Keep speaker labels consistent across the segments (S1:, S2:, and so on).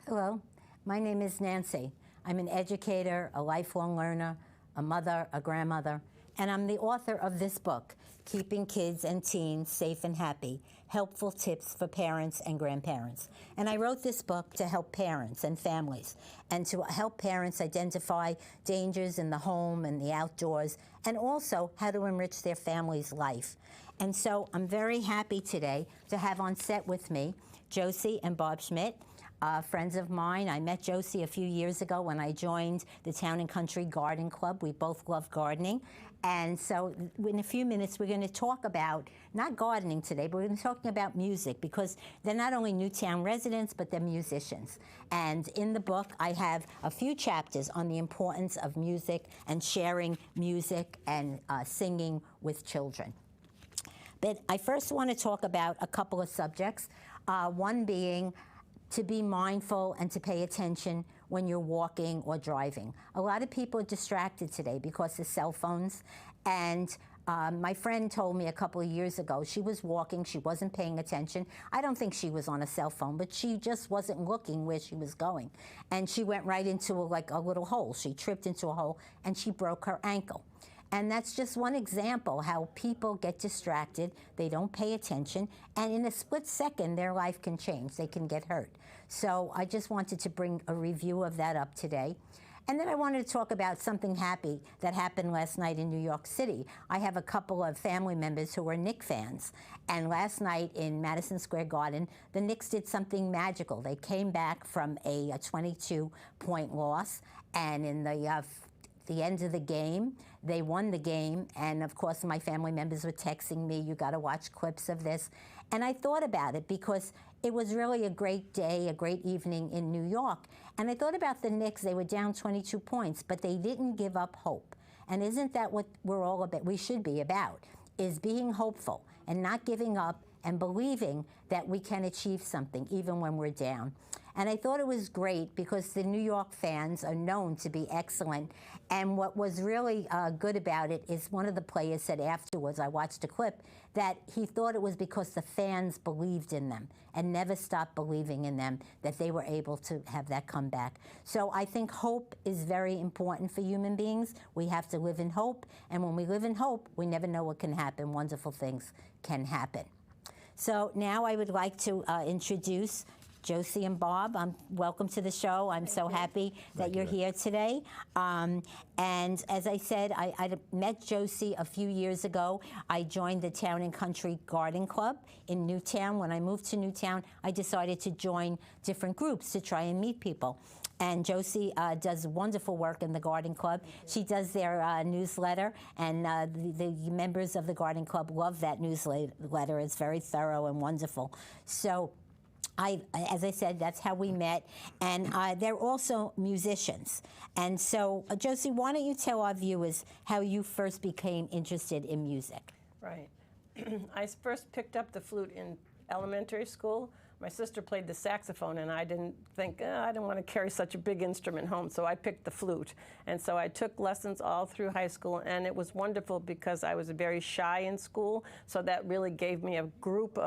S1: Hello, my name is Nancy. I'm an educator, a lifelong learner, a mother, a grandmother, and I'm the author of this book, Keeping Kids and Teens Safe and Happy, Helpful Tips for Parents and Grandparents. And I wrote this book to help parents and families, and to help parents identify dangers in the home and the outdoors, and also how to enrich their family's life. And so I'm very happy today to have on set with me Josie and Bob Schmidt, friends of mine. I met Josie a few years ago when I joined the Town and Country Garden Club. We both love gardening. And so in a few minutes, we're going to talk about, not gardening today, but we're going to be talking about music, because they're not only Newtown residents, but they're musicians. And in the book, I have a few chapters on the importance of music and sharing music and singing with children. But I first want to talk about a couple of subjects, one being to be mindful and to pay attention when you're walking or driving. A lot of people are distracted today because of cell phones, and my friend told me a couple of years ago, she was walking, she wasn't paying attention. I don't think she was on a cell phone, but she just wasn't looking where she was going. And she went right into a little hole. She tripped into a hole and she broke her ankle. And that's just one example how people get distracted, they don't pay attention, and in a split second, their life can change. They can get hurt. So I just wanted to bring a review of that up today. And then I wanted to talk about something happy that happened last night in New York City. I have a couple of family members who are Knicks fans, and last night in Madison Square Garden, the Knicks did something magical. They came back from a 22-point loss, and in the end of the game, they won the game, and of course my family members were texting me, you got to watch clips of this. And I thought about it because it was really a great day, a great evening in New York. And I thought about the Knicks. They were down 22 points, but they didn't give up hope. And isn't that what we're all about, we should be about, is being hopeful and not giving up and believing that we can achieve something even when we're down. And I thought it was great because the New York fans are known to be excellent. And what was really good about it is one of the players said afterwards, I watched a clip, that he thought it was because the fans believed in them and never stopped believing in them that they were able to have that comeback. So I think hope is very important for human beings. We have to live in hope. And when we live in hope, we never know what can happen. Wonderful things can happen. So now I would like to introduce Josie and Bob. Welcome to the show. I'm so happy that you're here today. And as I said, I met Josie a few years ago. I joined the Town and Country Garden Club in Newtown. When I moved to Newtown, I decided to join different groups to try and meet people. And Josie does wonderful work in the Garden Club. She does their newsletter, and the members of the Garden Club love that newsletter. It's very thorough and wonderful. So as I said, that's how we met. And they're also musicians. And so, Josie, why don't you tell our viewers how you first became interested in music?
S2: Right. I first picked up the flute in elementary school. My sister played the saxophone, and I didn't think, I didn't want to carry such a big instrument home, so I picked the flute. And so I took lessons all through high school, and it was wonderful because I was very shy in school, so that really gave me a group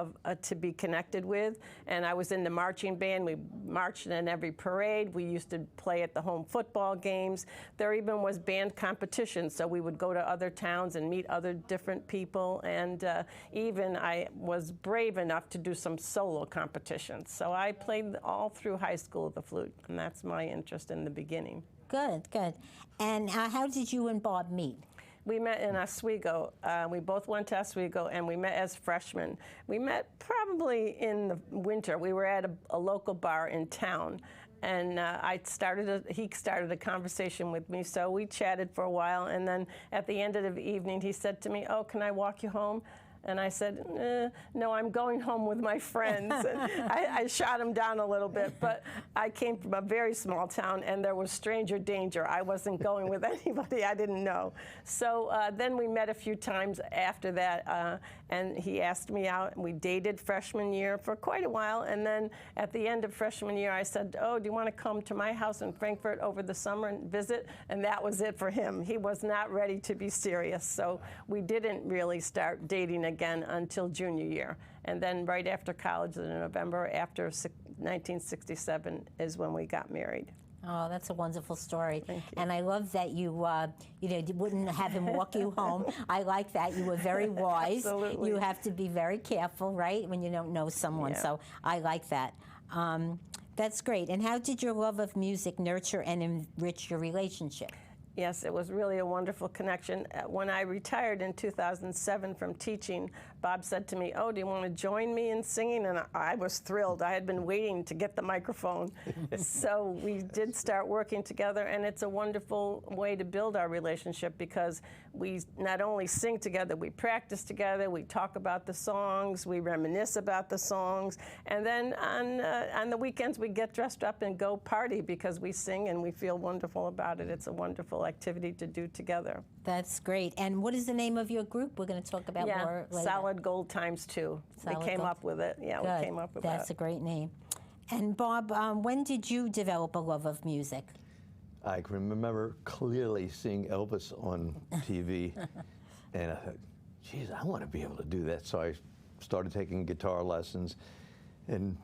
S2: to be connected with. And I was in the marching band. We marched in every parade. We used to play at the home football games. There even was band competitions, so we would go to other towns and meet other different people. And even I was brave enough to do some solo competitions. So I played all through high school the flute, and that's my interest in the beginning.
S1: Good, good. And how did you and Bob meet?
S2: We met in Oswego. We both went to Oswego, and we met as freshmen. We met probably in the winter. We were at a local bar in town, and he started a conversation with me, so we chatted for a while, and then at the end of the evening, he said to me, "Oh, can I walk you home?" And I said, no, I'm going home with my friends. I shot him down a little bit, but I came from a very small town, and there was stranger danger. I wasn't going with anybody I didn't know. So then we met a few times after that, And he asked me out, and we dated freshman year for quite a while. And then at the end of freshman year, I said, oh, do you want to come to my house in Frankfurt over the summer and visit? And that was it for him. He was not ready to be serious. So we didn't really start dating again until junior year. And then right after college in November, after 1967, is when we got married.
S1: Oh, that's a wonderful story.
S2: Thank you.
S1: And I love that you wouldn't have him walk you home. I like that. You were very wise.
S2: Absolutely.
S1: You have to be very careful, right, when you don't know someone.
S2: Yeah.
S1: So I like that. That's great. And how did your love of music nurture and enrich your relationship?
S2: Yes, it was really a wonderful connection. When I retired in 2007 from teaching, Bob said to me, oh, do you want to join me in singing? And I was thrilled. I had been waiting to get the microphone. So we did start working together, and it's a wonderful way to build our relationship because we not only sing together, we practice together, we talk about the songs, we reminisce about the songs, and then on the weekends we get dressed up and go party because we sing and we feel wonderful about it. It's a wonderful activity to do together.
S1: That's great. And what is the name of your group? We're going to talk about more later.
S2: Solid Gold times 2.
S1: Solid
S2: we came
S1: Gold.
S2: up with it. Yeah,
S1: Good.
S2: we came up with that.
S1: That's a great name. And Bob, when did you develop a love of music?
S3: I can remember clearly seeing Elvis on TV, and I thought, geez, I want to be able to do that. So I started taking guitar lessons, and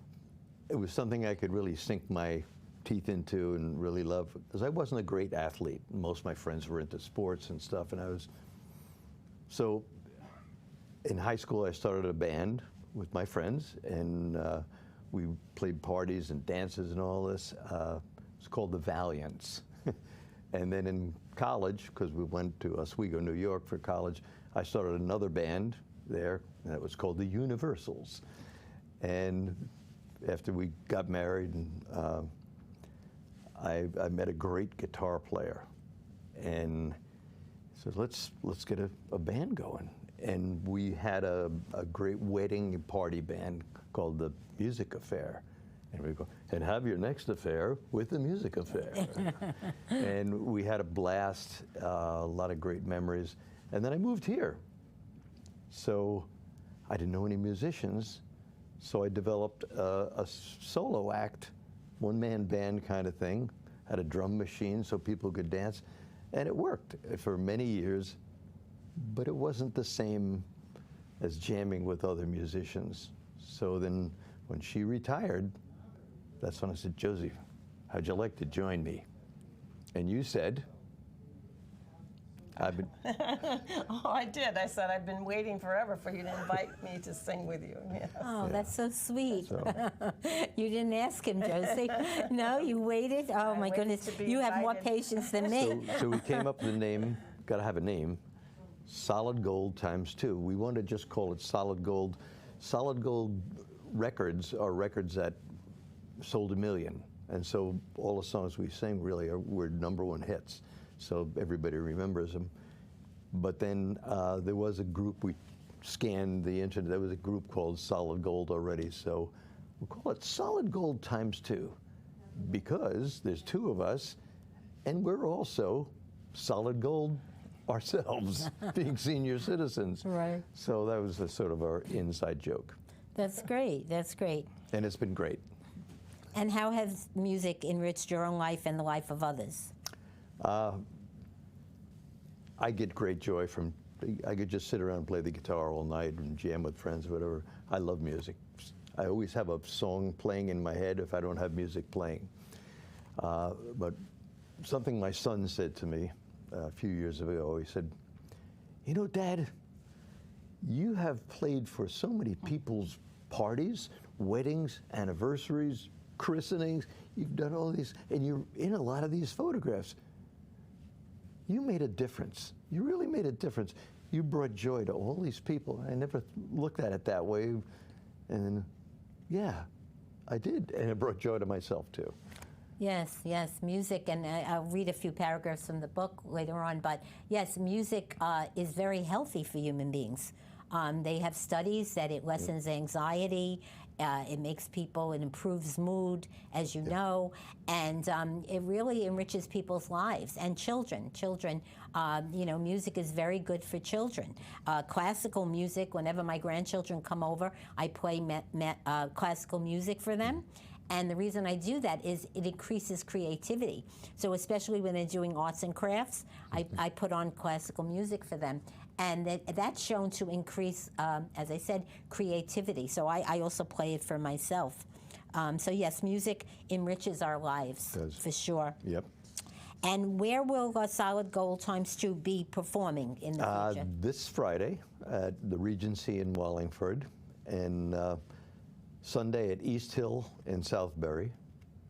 S3: it was something I could really sink my teeth into and really love, because I wasn't a great athlete. Most of my friends were into sports and stuff, and I was. So in high school, I started a band with my friends, and we played parties and dances and all this. It's called the Valiants. And then in college, because we went to Oswego, New York for college, I started another band there, and that was called the Universals. And after we got married, and I met a great guitar player, and said, let's get a band going. And we had a great wedding party band called the Music Affair. And we go, and have your next affair with the Music Affair. And we had a blast, a lot of great memories. And then I moved here. So I didn't know any musicians, so I developed a solo act, one-man band kind of thing, had a drum machine so people could dance, and it worked for many years, but it wasn't the same as jamming with other musicians. So then when she retired, that's when I said, Josie, how'd you like to join me? And you said, I've been...
S2: Oh, I did. I said, I've been waiting forever for you to invite me to sing with you. Yes.
S1: Oh, that's so sweet.
S3: So-
S1: You didn't ask him, Josie. No, you waited? Oh, my
S2: waited
S1: goodness.
S2: to be
S1: You have more
S2: invited.
S1: patience than me.
S3: So we came up with the name, got to have a name, Solid Gold times 2. We wanted to just call it Solid Gold. Solid Gold records are records that sold 1 million. And so all the songs we sing really were #1 hits. So everybody remembers them. But then there was a group, we scanned the internet, there was a group called Solid Gold already. So we'll call it Solid Gold times 2 because there's 2 of us and we're also solid gold ourselves, being senior citizens.
S1: Right.
S3: So that was a sort of our inside joke.
S1: That's great. That's great.
S3: And it's been great.
S1: And how has music enriched your own life and the life of others?
S3: I get great joy from, I could just sit around and play the guitar all night and jam with friends or whatever. I love music. I always have a song playing in my head if I don't have music playing. But something my son said to me a few years ago, he said, you know, Dad, you have played for so many people's parties, weddings, anniversaries, christenings. You've done all these, and you're in a lot of these photographs. You made a difference. You really made a difference. You brought joy to all these people. I never looked at it that way. And yeah, I did. And it brought joy to myself, too.
S1: Yes, yes, music, and I'll read a few paragraphs from the book later on, but yes, music is very healthy for human beings. They have studies that it lessens anxiety It makes people, it improves mood, as you know, and it really enriches people's lives and children. Children, music is very good for children. Classical music, whenever my grandchildren come over, I play classical music for them. And the reason I do that is it increases creativity. So especially when they're doing arts and crafts, I put on classical music for them. And that's shown to increase, as I said, creativity. So I also play it for myself. So yes, music enriches our lives, for sure.
S3: Yep.
S1: And where will Solid Gold ×2 be performing in the future?
S3: This Friday at the Regency in Wallingford, and Sunday at East Hill in Southbury.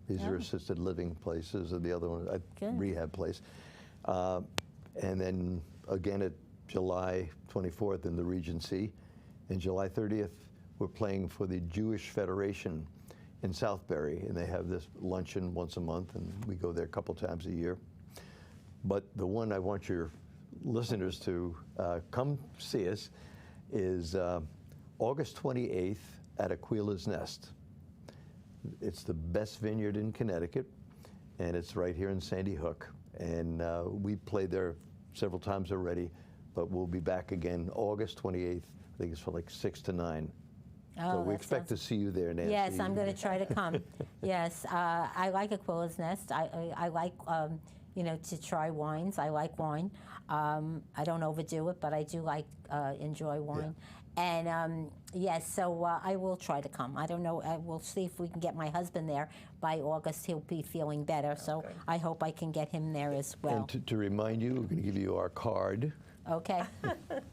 S3: These are assisted living places, and the other one, a rehab place. And then again at July 24th in the Regency. And July 30th, we're playing for the Jewish Federation in Southbury, and they have this luncheon once a month, and we go there a couple times a year. But the one I want your listeners to come see us is August 28th at Aquila's Nest. It's the best vineyard in Connecticut, and it's right here in Sandy Hook. And we played there several times already, but we'll be back again August 28th. I think it's from like 6 to 9.
S1: Oh,
S3: so we expect to see you there, Nancy.
S1: Yes, I'm going to try to come. Yes, I like Aquila's Nest. I like, to try wines. I like wine. I don't overdo it, but I do enjoy wine. Yeah. And yes, so I will try to come. I don't know. We'll see if we can get my husband there by August. He'll be feeling better, so I hope I can get him there as well.
S3: And to remind you, we're going to give you our card.
S1: Okay.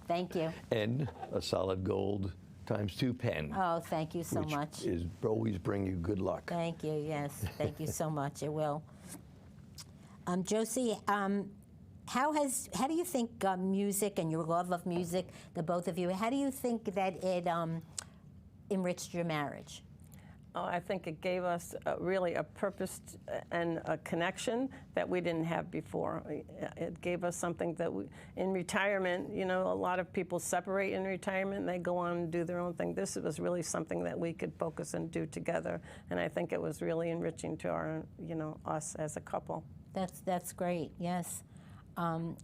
S1: Thank you.
S3: And a Solid Gold ×2 pen.
S1: Oh, thank you so much.
S3: Which is always bring you good luck.
S1: Thank you. Yes, thank you so much. It will. Josie, how do you think music and your love of music, the both of you, how do you think that it enriched your marriage?
S2: Oh, I think it gave us really a purpose and a connection that we didn't have before. It gave us something that in retirement, a lot of people separate in retirement and they go on and do their own thing. This was really something that we could focus and do together, and I think it was really enriching to our, us as a couple.
S1: That's great. Yes.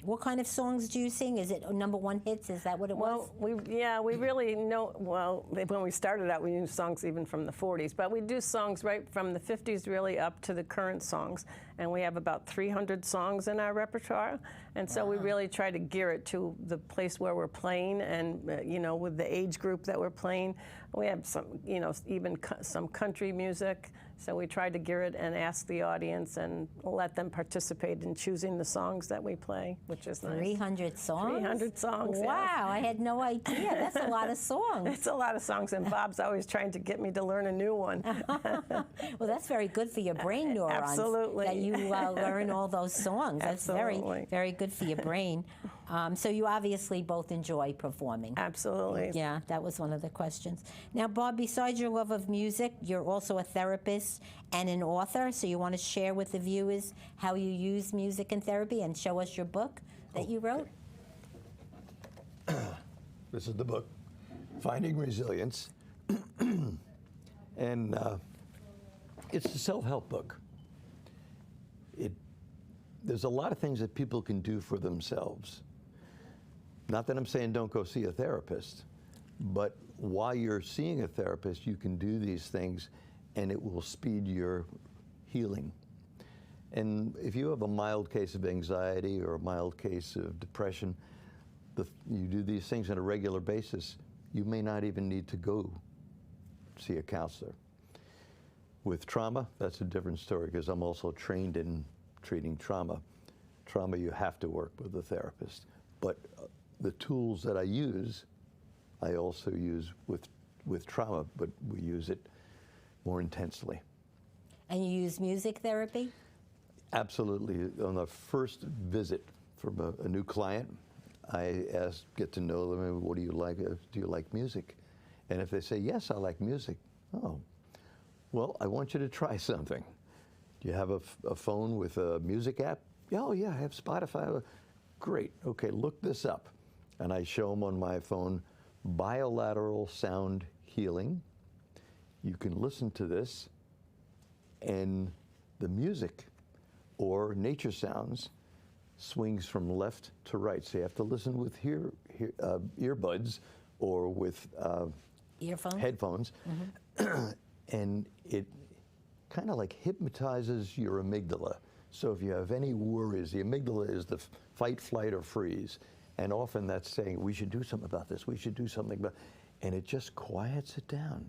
S1: What kind of songs do you sing? Is it #1 hits? Is that what it was?
S2: Well, we really know, when we started out, we knew songs even from the 40s, but we do songs right from the 50s really up to the current songs, and we have about 300 songs in our repertoire, and so we really try to gear it to the place where we're playing and, with the age group that we're playing. We have some, even some country music, so we try to gear it and ask the audience and let them participate in choosing the songs that we play, which is nice.
S1: 300 songs?
S2: 300 songs,
S1: Wow,
S2: yes.
S1: I had no idea. That's a lot of songs.
S2: It's a lot of songs, and Bob's always trying to get me to learn a new one.
S1: Well, that's very good for your brain neurons.
S2: Absolutely.
S1: That you learn all those songs. That's
S2: Absolutely.
S1: very, very good for your brain. So you obviously both enjoy performing.
S2: Absolutely.
S1: Yeah, that was one of the questions. Now, Bob, besides your love of music, you're also a therapist and an author, so you want to share with the viewers how you use music in therapy and show us your book that you wrote?
S3: This is the book, Finding Resilience. And it's a self-help book. There's a lot of things that people can do for themselves. Not that I'm saying don't go see a therapist, but while you're seeing a therapist, you can do these things and it will speed your healing. And if you have a mild case of anxiety or a mild case of depression, you do these things on a regular basis, you may not even need to go see a counselor. With trauma, that's a different story because I'm also trained in treating trauma. Trauma, you have to work with a therapist. But the tools that I use, I also use with trauma, but we use it more intensely.
S1: And you use music therapy?
S3: Absolutely. On the first visit from a new client, I get to know them, what do you like? Do you like music? And if they say, yes, I like music, oh, well, I want you to try something. Do you have a phone with a music app? Oh, yeah, I have Spotify. Great. Okay, look this up. And I show them on my phone bilateral sound healing you can listen to this and the music or nature sounds swings from left to right. So you have to listen with earbuds or with
S1: Earphones?
S3: headphones. And it kind of like hypnotizes your amygdala. So if you have any worries, the amygdala is the fight, flight, or freeze. And often that's saying, we should do something about this, we should do something about, and it just quiets it down.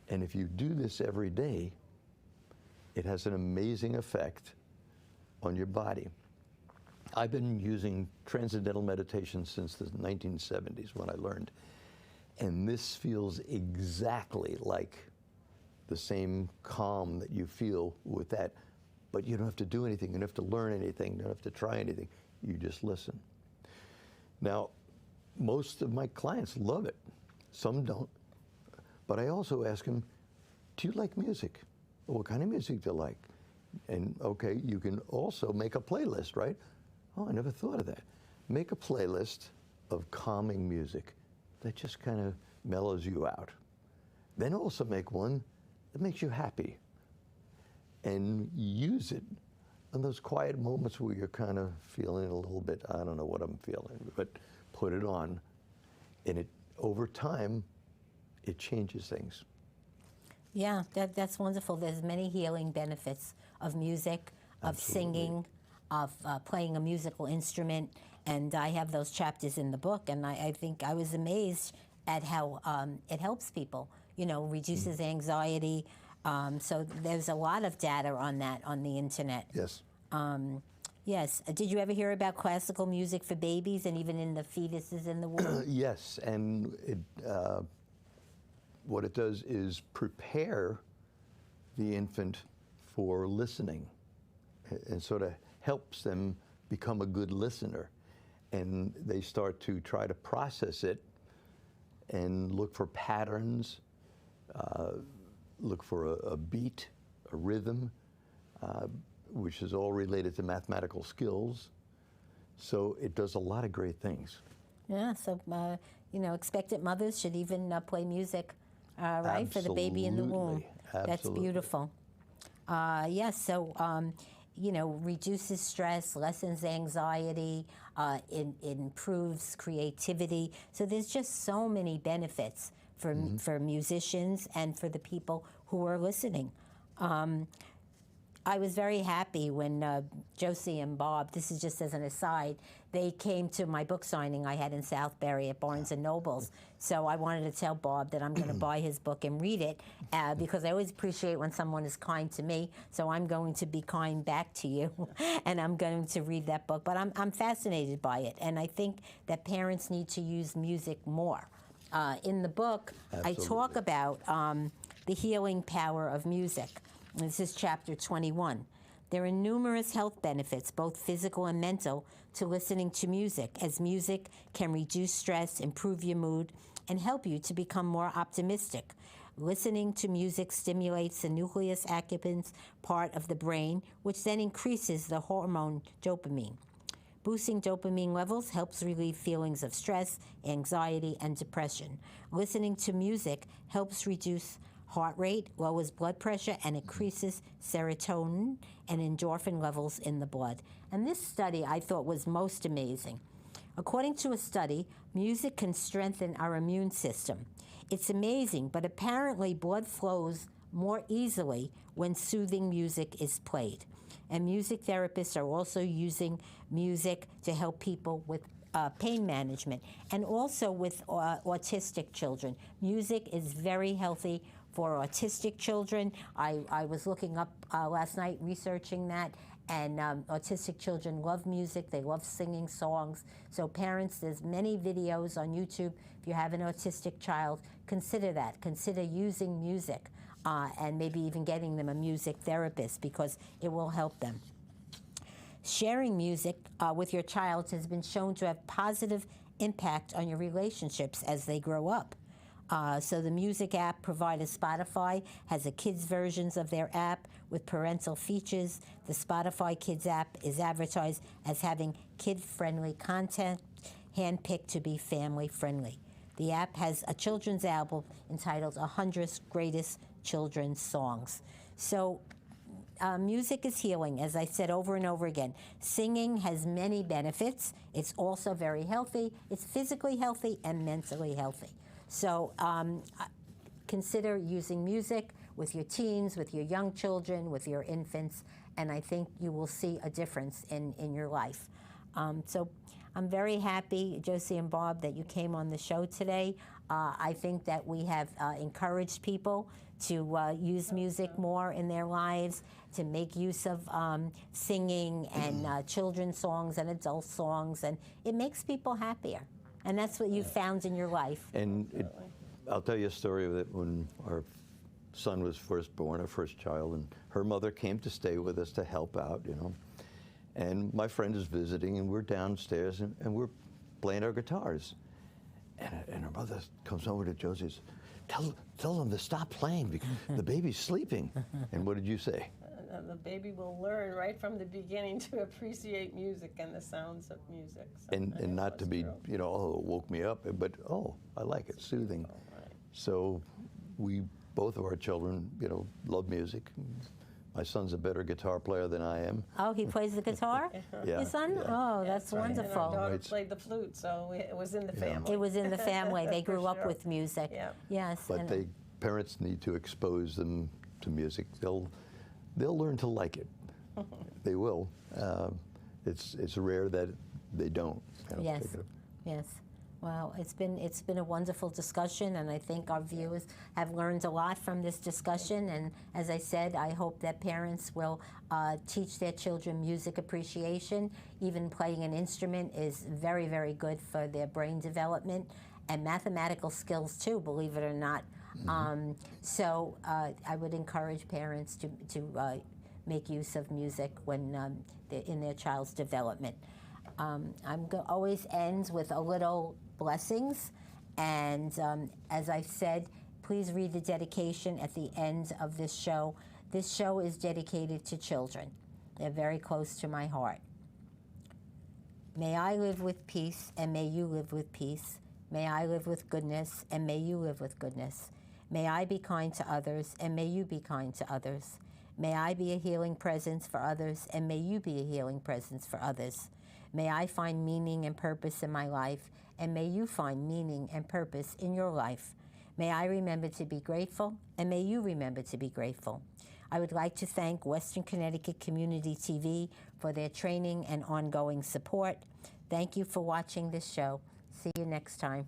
S3: And if you do this every day, it has an amazing effect on your body. I've been using transcendental meditation since the 1970s when I learned. And this feels exactly like the same calm that you feel with that. But you don't have to do anything, you don't have to learn anything, you don't have to try anything. You just listen. Now, most of my clients love it. Some don't. But I also ask them, do you like music? What kind of music do you like? And okay, you can also make a playlist, right? Oh, I never thought of that. Make a playlist of calming music that just kind of mellows you out. Then also make one that makes you happy. And use it in those quiet moments where you're kind of feeling a little bit, I don't know what I'm feeling, but put it on. And it, over time, it changes things.
S1: Yeah, that's wonderful. There's many healing benefits of music, of singing, of playing a musical instrument. And I have those chapters in the book, and I think I was amazed at how it helps people, you know, reduces anxiety. So there's a lot of data on that on the internet.
S3: Yes.
S1: Yes. Did you ever hear about classical music for babies and even in the fetuses in the womb?
S3: Yes, and it, what it does is prepare the infant for listening and sort of helps them become a good listener. And they start to try to process it and look for patterns, look for a beat, a rhythm, which is all related to mathematical skills. So it does a lot of great things.
S1: Yeah, so, you know, expectant mothers should even play music, right, for the baby in the womb.
S3: Absolutely.
S1: That's beautiful. Yes, so, you know, reduces stress, lessens anxiety, it improves creativity. So there's just so many benefits for musicians and for the people who are listening. I was very happy when Josie and Bob, this is just as an aside, they came to my book signing I had in Southbury at Barnes & Noble's. So I wanted to tell Bob that I'm going to buy his book and read it because I always appreciate when someone is kind to me. So I'm going to be kind back to you, and I'm going to read that book. But I'm fascinated by it, and I think that parents need to use music more. In the book,
S3: Absolutely.
S1: I talk about the healing power of music. This is chapter 21. There are numerous health benefits, both physical and mental, to listening to music, as music can reduce stress, improve your mood, and help you to become more optimistic. Listening to music stimulates the nucleus accumbens part of the brain, which then increases the hormone dopamine. Boosting dopamine levels helps relieve feelings of stress, anxiety, and depression. Listening to music helps reduce heart rate, lowers blood pressure, and increases serotonin and endorphin levels in the blood. And this study I thought was most amazing. According to a study, music can strengthen our immune system. It's amazing, but apparently blood flows more easily when soothing music is played. And music therapists are also using music to help people with pain management and also with autistic children. Music is very healthy for autistic children. I was looking up last night, researching that, and autistic children love music. They love singing songs. So parents, there's many videos on YouTube. If you have an autistic child, consider that. Consider using music and maybe even getting them a music therapist because it will help them. Sharing music with your child has been shown to have positive impact on your relationships as they grow up. So the music app provided Spotify has a kids' versions of their app with parental features. The Spotify Kids app is advertised as having kid-friendly content, handpicked to be family-friendly. The app has a children's album entitled 100 Greatest Children's Songs. So music is healing, as I said over and over again. Singing has many benefits. It's also very healthy. It's physically healthy and mentally healthy. So consider using music with your teens, with your young children, with your infants, and I think you will see a difference in your life. So I'm very happy, Josie and Bob, that you came on the show today. I think that we have encouraged people to use music more in their lives, to make use of singing and children's songs and adult songs, and it makes people happier. And that's what you found in your life.
S3: And I'll tell you a story of it when our son was first born, our first child, and her mother came to stay with us to help out, you know. And my friend is visiting, and we're downstairs, and we're playing our guitars. And her mother comes over to Josie and says, tell them to stop playing because the baby's sleeping. And what did you say?
S2: The baby will learn right from the beginning to appreciate music and the sounds of music. So,
S3: And not to be, you know, oh, it woke me up, but, oh, I like it, soothing.
S2: Right.
S3: So both of our children, you know, love music. My son's a better guitar player than I am.
S1: Oh, he plays the guitar?
S3: Yeah,
S1: Your son?
S3: yeah.
S1: Oh, that's
S2: right.
S1: wonderful.
S2: And our daughter played the flute, so it was in the family.
S1: It was in the family. They
S2: For
S1: grew up
S2: sure.
S1: with music.
S2: Yeah.
S1: Yes.
S3: But parents need to expose them to music. They'll learn to like it. They will. It's rare that they don't. You know,
S1: Yes.
S3: pick it up.
S1: Yes. Well, it's been a wonderful discussion, and I think our viewers have learned a lot from this discussion. And as I said, I hope that parents will teach their children music appreciation. Even playing an instrument is very, very good for their brain development and mathematical skills too, believe it or not. So I would encourage parents to make use of music when they're in their child's development. Always ends with a little blessings, and as I've said, please read the dedication at the end of this show. This show is dedicated to children. They're very close to my heart. May I live with peace, and may you live with peace. May I live with goodness, and may you live with goodness. May I be kind to others, and may you be kind to others. May I be a healing presence for others, and may you be a healing presence for others. May I find meaning and purpose in my life, and may you find meaning and purpose in your life. May I remember to be grateful, and may you remember to be grateful. I would like to thank Western Connecticut Community TV for their training and ongoing support. Thank you for watching this show. See you next time.